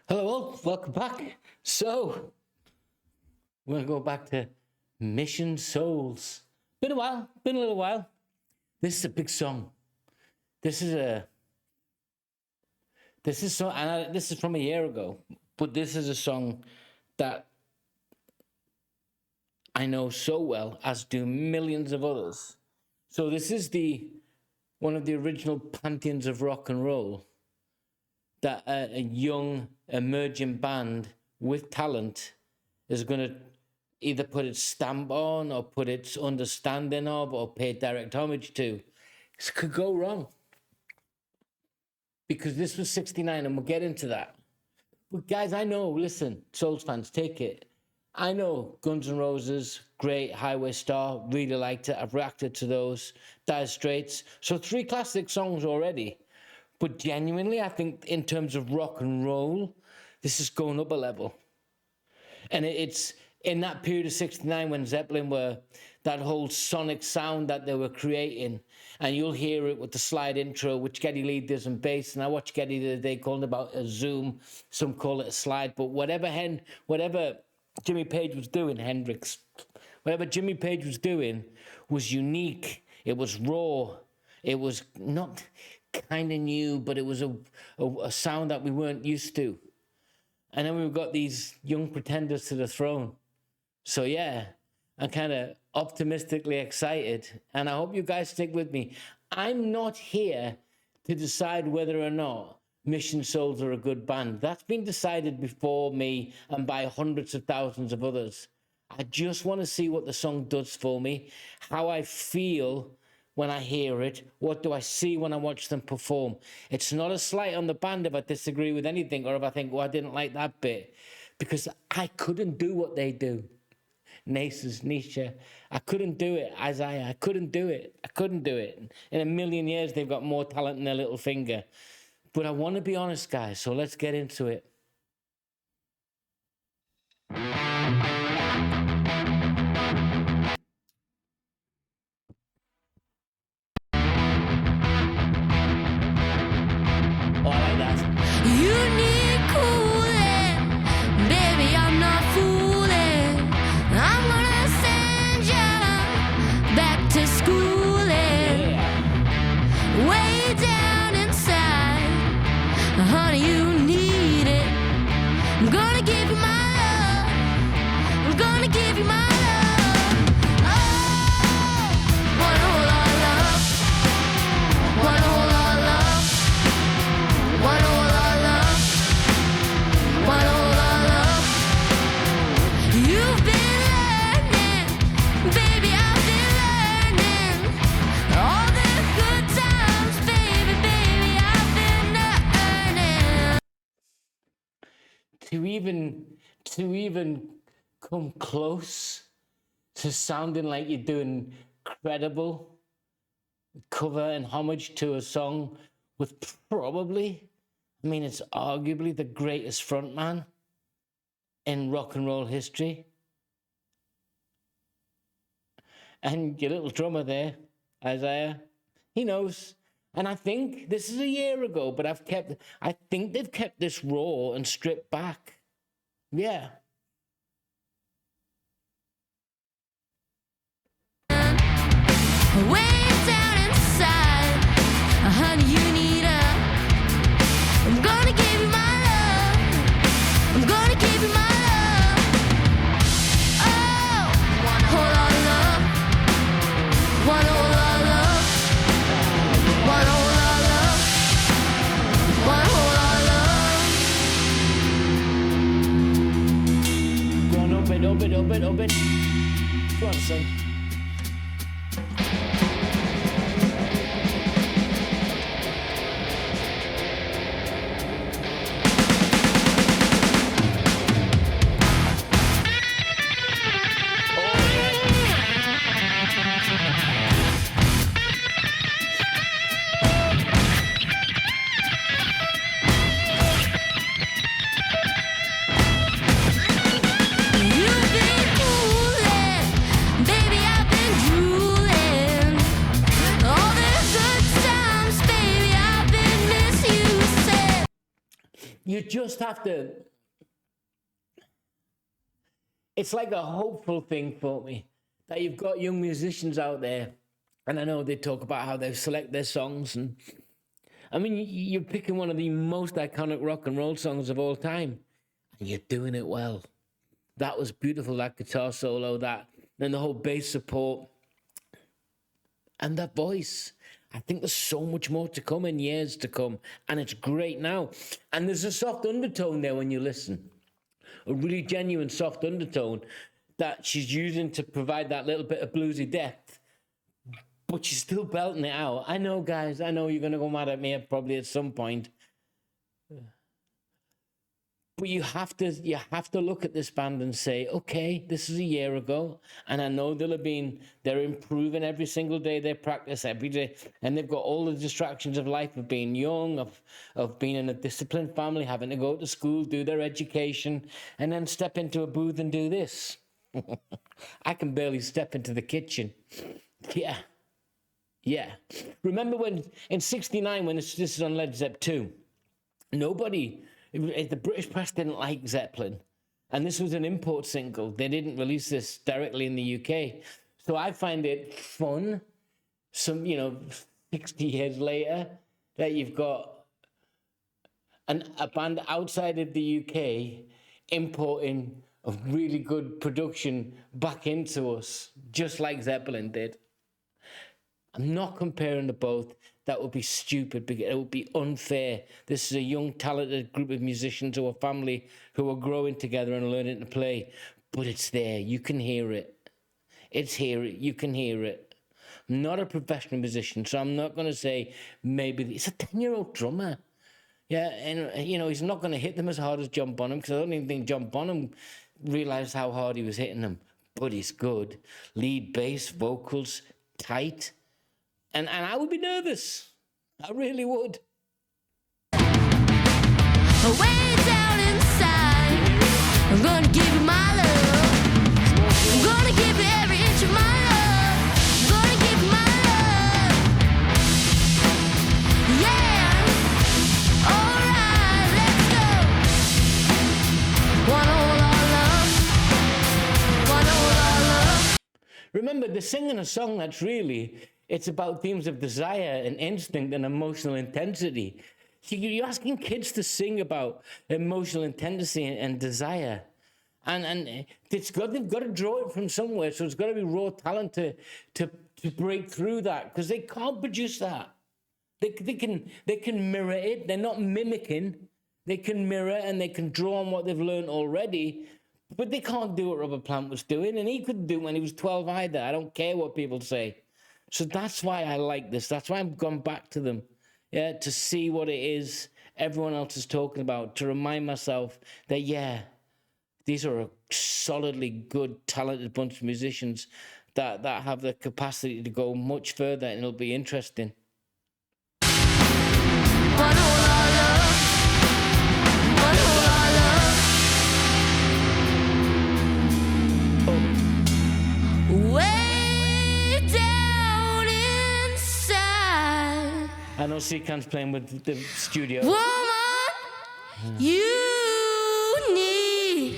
Hello all, welcome back. So, we're going to go back to Mission Souls. Been a little while. This is a big song. This is from a year ago, but this is a song that I know so well, as do millions of others. So this is one of the original pantheons of rock and roll that a young emerging band with talent is going to either put its stamp on or put its understanding of or pay direct homage to. This could go wrong, because this was 69, and we'll get into that. But guys, I know, listen, Souls fans, take it. I know Guns N' Roses, great, Highway Star, really liked it. I've reacted to those. Dire Straits. So 3 classic songs already. But genuinely, I think in terms of rock and roll, this is going up a level. And it's in that period of 69 when Zeppelin were, that whole sonic sound that they were creating. And you'll hear it with the slide intro, which Geddy Lee does in bass. And I watched Geddy the other day calling about a zoom. Some call it a slide. But whatever Jimmy Page was doing, whatever Jimmy Page was doing was unique. It was raw. It was not kind of new, but it was a sound that we weren't used to. And then we've got these young pretenders to the throne. So yeah, I'm kind of optimistically excited, and I hope you guys stick with me. I'm not here to decide whether or not Mission Souls are a good band. That's been decided before me and by hundreds of thousands of others. I just want to see what the song does for me, how I feel when I hear it, what do I see when I watch them perform. It's not a slight on the band if I disagree with anything, or if I think, I didn't like that bit, because I couldn't do what they do. Nietzsche, I couldn't do it. Isaiah, I couldn't do it. In a million years, they've got more talent in their little finger. But I want to be honest, guys, so let's get into it. To even come close to sounding like you're doing credible cover and homage to a song with probably, it's arguably the greatest frontman in rock and roll history. And your little drummer there, Isaiah, he knows. And I think this is a year ago, but I think they've kept this raw and stripped back. Yeah. Way down inside, honey, you need I'm gonna give you my love. I'm gonna give you my love. Oh, one whole lot of love. One whole lot of love. One whole lot of love. One whole lot of love. Go on, open. Go on, son. You've been fooling, baby. just have to, it's like a hopeful thing for me that you've got young musicians out there, and I know they talk about how they select their songs, and I mean, you're picking one of the most iconic rock and roll songs of all time, and you're doing it well. That was beautiful, that guitar solo, then the whole bass support, and that voice. I think there's so much more to come in years to come, and it's great now. And there's a soft undertone there when you listen, a really genuine soft undertone that she's using to provide that little bit of bluesy depth. But she's still belting it out. I know, guys, I know you're going to go mad at me probably at some point. But you have to look at this band and say, okay, this is a year ago, and I know they're improving every single day. They practice every day, and they've got all the distractions of life, of being young, of being in a disciplined family, having to go to school, do their education, and then step into a booth and do this. I can barely step into the kitchen. Yeah. Remember when, in 69, when this is on Led Zepp 2, the British press didn't like Zeppelin. And this was an import single. They didn't release this directly in the UK. So I find it fun, 60 years later, that you've got a band outside of the UK importing a really good production back into us, just like Zeppelin did. I'm not comparing the both. That would be stupid, because it would be unfair. This is a young, talented group of musicians or a family who are growing together and learning to play. But it's there. You can hear it. It's here. You can hear it. I'm not a professional musician, so I'm not going to say maybe. It's a 10-year-old drummer. Yeah, and, he's not going to hit them as hard as John Bonham, because I don't even think John Bonham realised how hard he was hitting them. But he's good. Lead, bass, vocals, tight. And I would be nervous. I really would. Way down inside, I'm gonna give you my love. I'm gonna give you every inch of my love. I'm gonna give you my love. Yeah. Alright, let's go. Wanna hold our love. Wanna hold our love. Remember, they're singing a song that's it's about themes of desire and instinct and emotional intensity. So you're asking kids to sing about emotional intensity and desire. And they've got to draw it from somewhere. So it's got to be raw talent to break through that, because they can't produce that. They can mirror it. They're not mimicking. They can mirror and they can draw on what they've learned already. But they can't do what Robert Plant was doing. And he couldn't do it when he was 12 either. I don't care what people say. So that's why I like this. That's why I've gone back to them, to see what it is everyone else is talking about, to remind myself that, these are a solidly good, talented bunch of musicians that have the capacity to go much further, and it'll be interesting. I know Seacan's playing with the studio. Woman, you need.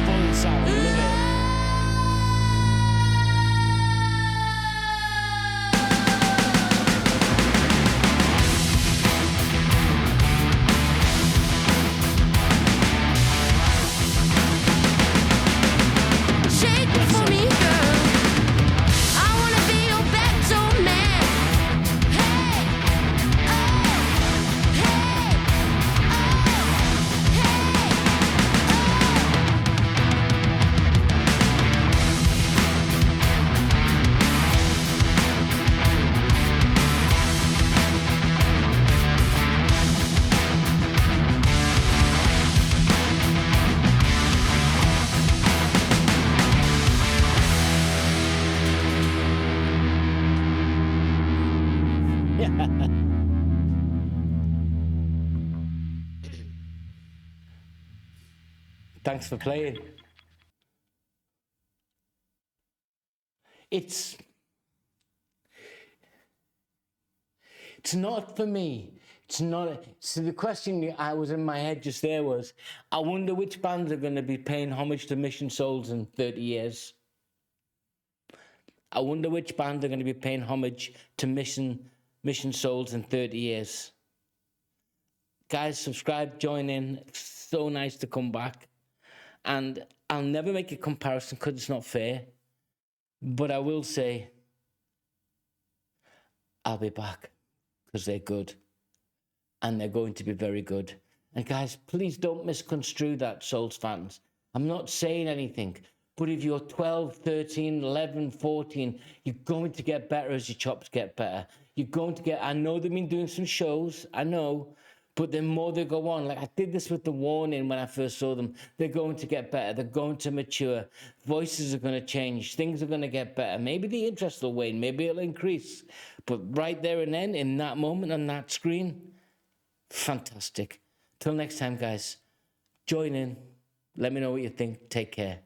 Full sound, love it. Shake it for me, girl. I wanna be your back-door man. Hey, oh, hey, Thanks for playing. It's not for me. It's not. So the question I was in my head just there was, I wonder which bands are going to be paying homage to Mission Souls in 30 years. I wonder which bands are going to be paying homage to Mission Souls in 30 years. Guys, subscribe, join in. It's so nice to come back. And I'll never make a comparison because it's not fair. But I will say, I'll be back because they're good. And they're going to be very good. And guys, please don't misconstrue that, Souls fans. I'm not saying anything. But if you're 12, 13, 11, 14, you're going to get better as your chops get better. You're going to get, I know they've been doing some shows, I know, but the more they go on, like I did this with the Warning when I first saw them, they're going to get better, they're going to mature, voices are going to change, things are going to get better. Maybe the interest will wane, maybe it'll increase. But right there and then, in that moment on that screen, fantastic. Till next time, guys, join in. Let me know what you think. Take care.